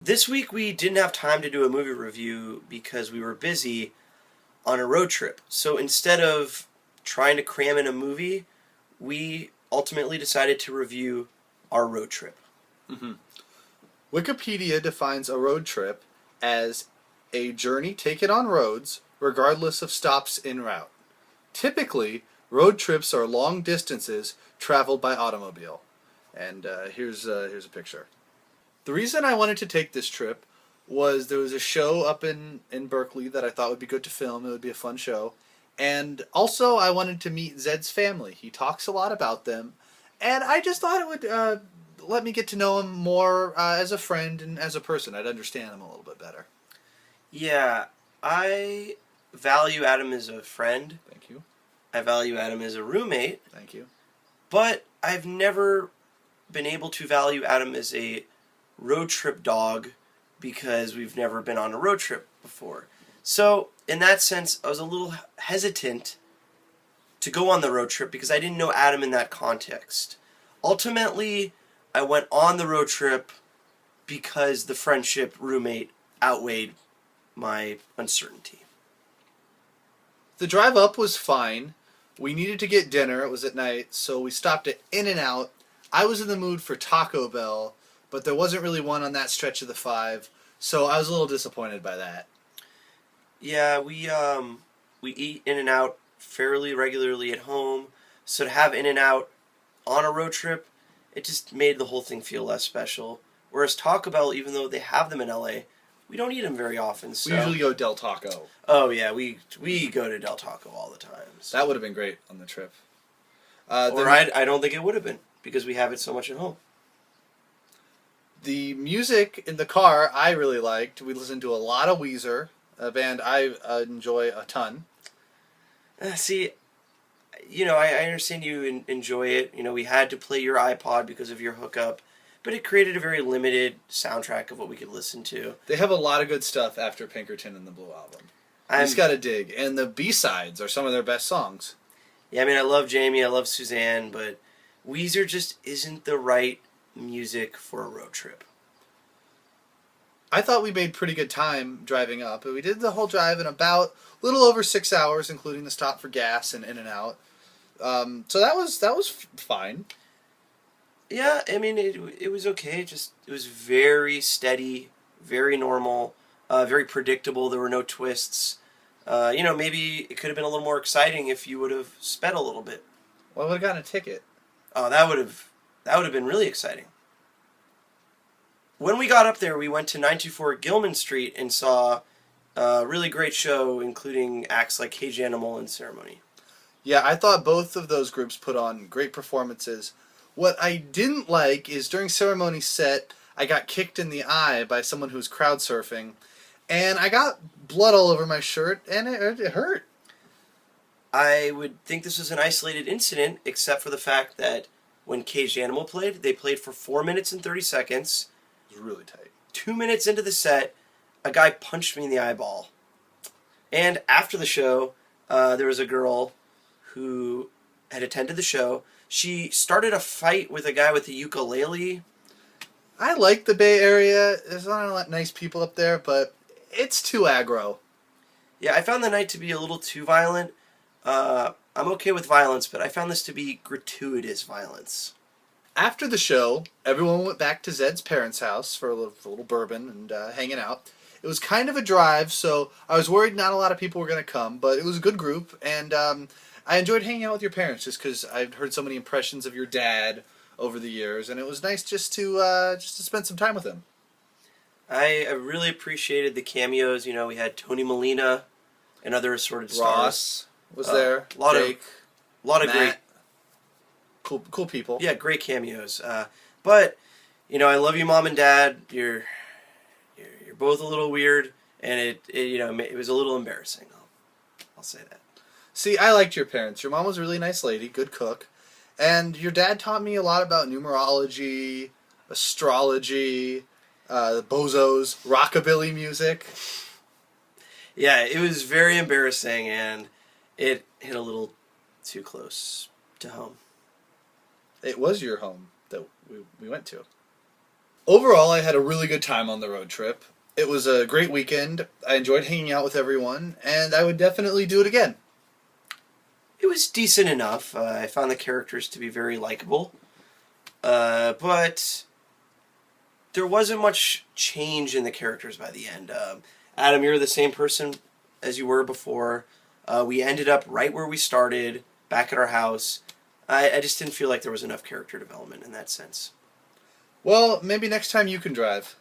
This week we didn't have time to do a movie review because we were busy on a road trip. So instead of trying to cram in a movie, we ultimately decided to review our road trip. Mm-hmm. Wikipedia defines a road trip as a journey taken on roads, regardless of stops en route. Typically, road trips are long distances traveled by automobile. And here's a picture. The reason I wanted to take this trip was there was a show up in Berkeley that I thought would be good to film. It would be a fun show. And also, I wanted to meet Zed's family. He talks a lot about them. And I just thought it would let me get to know him more as a friend and as a person. I'd understand him a little bit better. Yeah, I value Adam as a friend. Thank you. I value Adam as a roommate. Thank you. But I've never been able to value Adam as a road trip dog because we've never been on a road trip before. So, in that sense, I was a little hesitant to go on the road trip because I didn't know Adam in that context. Ultimately, I went on the road trip because the friendship roommate outweighed my uncertainty. The drive up was fine. We needed to get dinner. It was at night, so we stopped at In-N-Out. I was in the mood for Taco Bell, but there wasn't really one on that stretch of the 5, so I was a little disappointed by that. Yeah, we eat In-N-Out fairly regularly at home, so to have In-N-Out on a road trip, it just made the whole thing feel less special. Whereas Taco Bell, even though they have them in LA, we don't eat them very often. So. We usually go Del Taco. Oh yeah, we go to Del Taco all the time. So. That would have been great on the trip. I don't think it would have been because we have it so much at home. The music in the car I really liked. We listened to a lot of Weezer, a band I enjoy a ton. See, I understand you enjoy it. We had to play your iPod because of your hookup, but it created a very limited soundtrack of what we could listen to. They have a lot of good stuff after Pinkerton and the Blue Album. You just gotta dig. And the B-sides are some of their best songs. Yeah, I love Jamie, I love Suzanne, but Weezer just isn't the right music for a road trip. I thought we made pretty good time driving up. We did the whole drive in about a little over 6 hours, including the stop for gas and In-N-Out. So that was fine. Yeah, it was okay. It was very steady, very normal, very predictable. There were no twists. Maybe it could have been a little more exciting if you would have sped a little bit. Well, I would have gotten a ticket. Oh, that would have been really exciting. When we got up there, we went to 924 Gilman Street and saw a really great show, including acts like Cage Animal and Ceremony. Yeah, I thought both of those groups put on great performances. What I didn't like is during Ceremony's set, I got kicked in the eye by someone who was crowd surfing, and I got blood all over my shirt, and it hurt. I would think this was an isolated incident, except for the fact that when Caged Animal played, they played for 4 minutes and 30 seconds. It was really tight. 2 minutes into the set, a guy punched me in the eyeball. And after the show, there was a girl who had attended the show. She started a fight with a guy with a ukulele. I like the Bay Area. There's not a lot of nice people up there, but it's too aggro. Yeah, I found the night to be a little too violent. I'm okay with violence, but I found this to be gratuitous violence. After the show, everyone went back to Zed's parents' house for a little bourbon and hanging out. It was kind of a drive, so I was worried not a lot of people were going to come, but it was a good group, and I enjoyed hanging out with your parents just because I've heard so many impressions of your dad over the years, and it was nice just to spend some time with him. I really appreciated the cameos. We had Tony Molina and other assorted stars. Ross was there. A lot Jake, of Matt. great, cool people. yeah, great cameos. But I love you, Mom and Dad. You're both a little weird, and it was a little embarrassing. I'll say that. See, I liked your parents. Your mom was a really nice lady, good cook. And your dad taught me a lot about numerology, astrology, the bozos, rockabilly music. Yeah, it was very embarrassing, and it hit a little too close to home. It was your home that we went to. Overall, I had a really good time on the road trip. It was a great weekend. I enjoyed hanging out with everyone, and I would definitely do it again. It was decent enough. I found the characters to be very likable. But there wasn't much change in the characters by the end. Adam, you're the same person as you were before. We ended up right where we started, back at our house. I just didn't feel like there was enough character development in that sense. Well, maybe next time you can drive.